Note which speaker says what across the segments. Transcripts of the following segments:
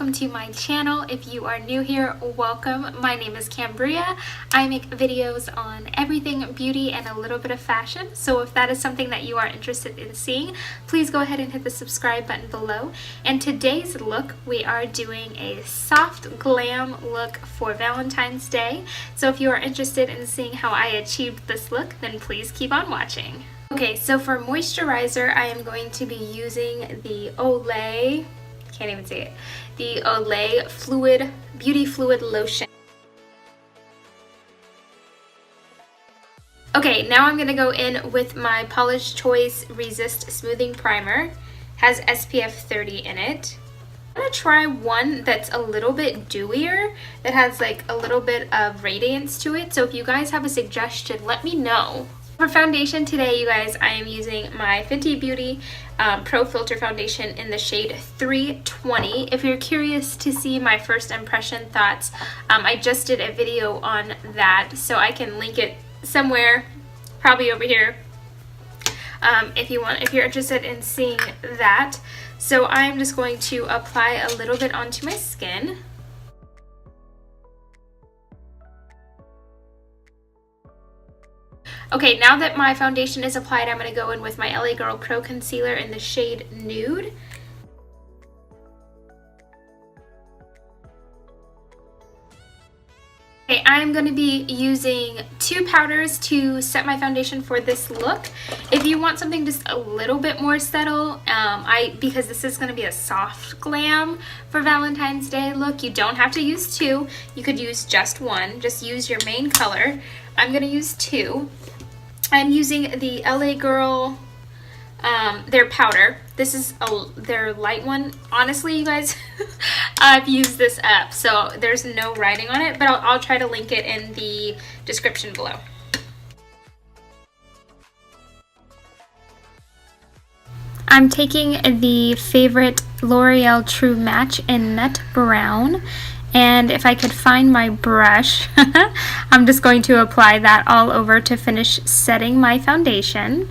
Speaker 1: welcome to my channel. If you are new here, welcome. My name is Cambria. I make videos on everything beauty and a little bit of fashion. So if that is something that you are interested in seeing, please go ahead and hit the subscribe button below. And today's look, we are doing a soft glam look for Valentine's Day. So if you are interested in seeing how I achieved this look, then please keep on watching. Okay, so for moisturizer, I am going to be using the Olay, can't even say it, the Olay Fluid Beauty Fluid Lotion. Okay, now I'm going to go in with my Paula's Choice Resist Smoothing Primer. Has SPF 30 in it. I'm going to try one that's a little bit dewier, that has like a little bit of radiance to it. So if you guys have a suggestion, let me know. For foundation today, you guys, I am using my Fenty Beauty Pro Filter Foundation in the shade 320. If you're curious to see my first impression thoughts, I just did a video on that, so I can link it somewhere, probably over here, if you're interested in seeing that. So I'm just going to apply a little bit onto my skin. Okay, now that my foundation is applied, I'm going to go in with my LA Girl Pro Concealer in the shade Nude. Okay, I'm going to be using two powders to set my foundation for this look. If you want something just a little bit more subtle, because this is going to be a soft glam for Valentine's Day look, you don't have to use two. You could use just one. Just use your main color. I'm going to use two. I'm using the LA Girl, their powder. This is their light one. Honestly, you guys, I've used this up, so there's no writing on it, but I'll try to link it in the description below. I'm taking the favorite L'Oreal True Match in Nut Brown. And if I could find my brush, I'm just going to apply that all over to finish setting my foundation.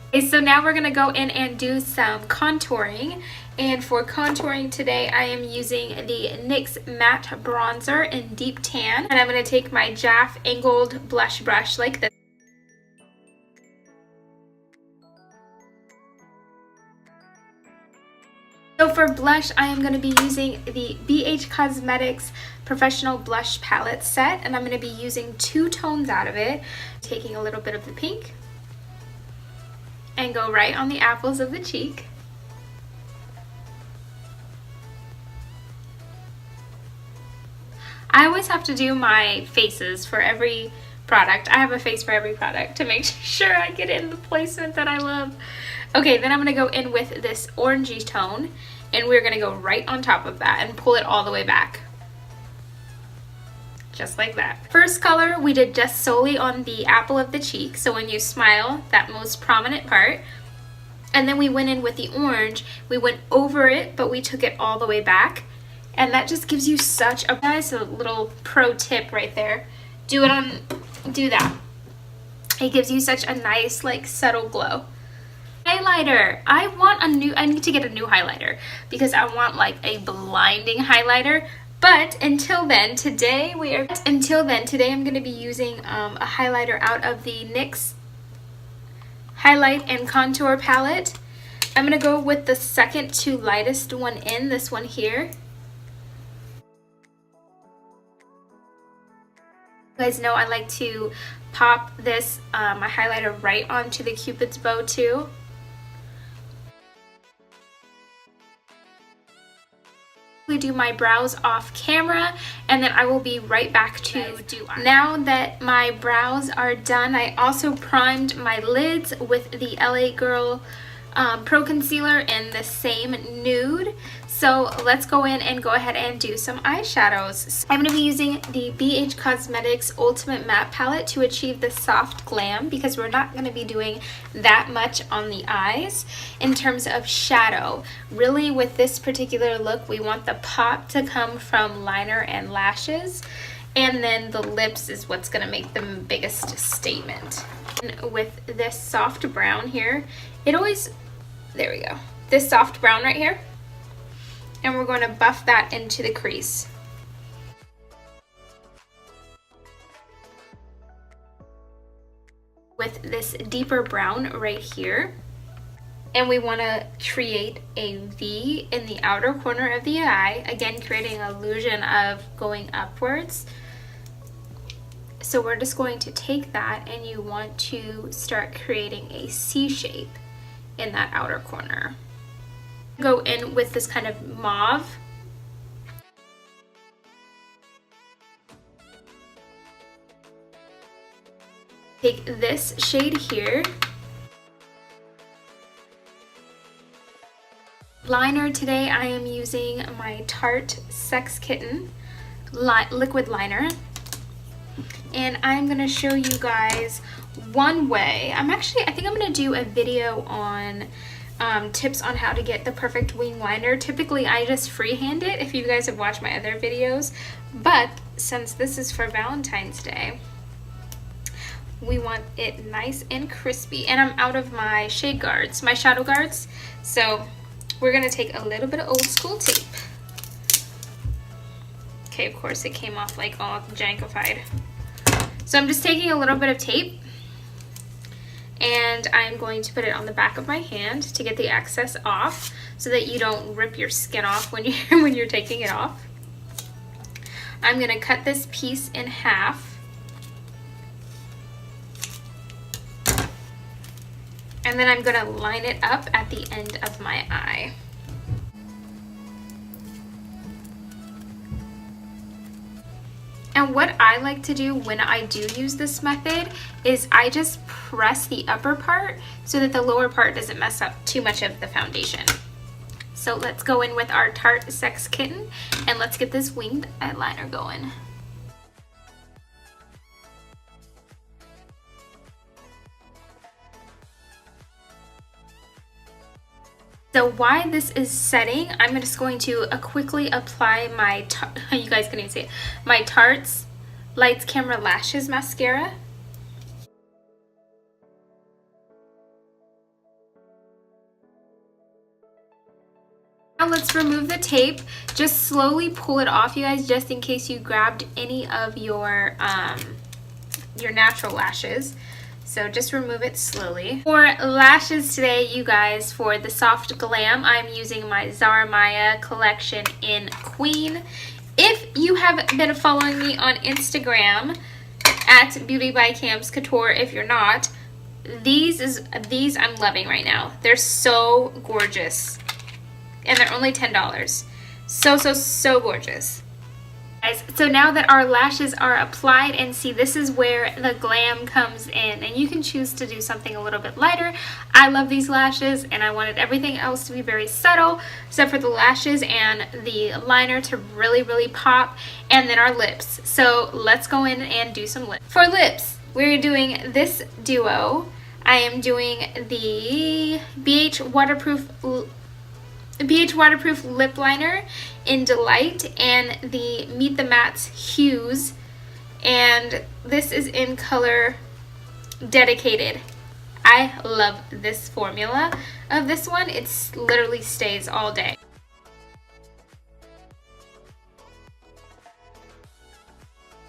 Speaker 1: Okay, so now we're going to go in and do some contouring. And for contouring today, I am using the NYX Matte Bronzer in Deep Tan. And I'm going to take my Jaff Angled Blush Brush like this. So for blush, I am going to be using the BH Cosmetics Professional Blush Palette Set, and I'm going to be using two tones out of it. Taking a little bit of the pink and go right on the apples of the cheek. I always have to do my faces for every product. I have a face for every product to make sure I get in the placement that I love. Okay, then I'm going to go in with this orangey tone, and we're going to go right on top of that and pull it all the way back. Just like that. First color we did just solely on the apple of the cheek, so when you smile, that most prominent part. And then we went in with the orange. We went over it, but we took it all the way back. And that just gives you such a nice little pro tip right there. Do that. It gives you such a nice, like, subtle glow. Highlighter. I need to get a new highlighter because I want like a blinding highlighter. But until then, today I'm going to be using a highlighter out of the NYX Highlight and Contour palette. I'm going to go with the second to lightest one in, this one here. You guys know I like to pop this my highlighter right onto the Cupid's bow too. Do my brows off camera, and then I will be right back to do eyes. Now that my brows are done, I also primed my lids with the LA Girl Pro Concealer in the same nude. So let's go in and go ahead and do some eyeshadows. I'm going to be using the BH Cosmetics Ultimate Matte Palette to achieve the soft glam, because we're not going to be doing that much on the eyes in terms of shadow. Really, with this particular look, we want the pop to come from liner and lashes, and then the lips is what's going to make the biggest statement. And with this soft brown here, there we go. This soft brown right here, and we're going to buff that into the crease. With this deeper brown right here. And we want to create a V in the outer corner of the eye, again creating an illusion of going upwards. So we're just going to take that, and you want to start creating a C shape in that outer corner. Go in with this kind of mauve. Take this shade here. Liner today, I am using my Tarte Sex Kitten liquid liner. And I'm going to show you guys one way. I think I'm going to do a video on tips on how to get the perfect wing liner. Typically, I just freehand it if you guys have watched my other videos. But since this is for Valentine's Day, we want it nice and crispy. And I'm out of my shade guards, my shadow guards. So we're going to take a little bit of old school tape. Okay, of course it came off like all jankified. So I'm just taking a little bit of tape, and I'm going to put it on the back of my hand to get the excess off so that you don't rip your skin off when you're taking it off. I'm going to cut this piece in half. And then I'm going to line it up at the end of my eye. And what I like to do when I do use this method is I just press the upper part so that the lower part doesn't mess up too much of the foundation. So let's go in with our Tarte Sex Kitten, and let's get this winged eyeliner going. So while this is setting, I'm just going to quickly apply my, you guys can even see it, my Tarte's Lights Camera Lashes mascara. Now let's remove the tape. Just slowly pull it off, you guys, just in case you grabbed any of your natural lashes. So just remove it slowly. For lashes today, you guys, for the soft glam, I'm using my Zarhamaia Collection in Queen. If you have been following me on Instagram at Beauty by Cam's Couture, if you're not, these I'm loving right now. They're so gorgeous. And they're only $10. So gorgeous. Guys, so now that our lashes are applied, and see, this is where the glam comes in, and you can choose to do something a little bit lighter. I love these lashes, and I wanted everything else to be very subtle except for the lashes and the liner to really pop, and then our lips. So let's go in and do some lips. For lips, we're doing this duo. I am doing the BH Waterproof Lip Liner in Delight and the Meet the Mattes Hues, and this is in color Dedicated. I love this formula of this one. It literally stays all day.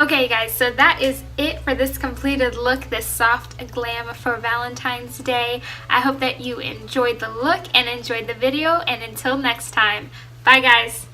Speaker 1: Okay guys, so that is it for this completed look, this soft glam for Valentine's Day. I hope that you enjoyed the look and enjoyed the video, and until next time, bye guys!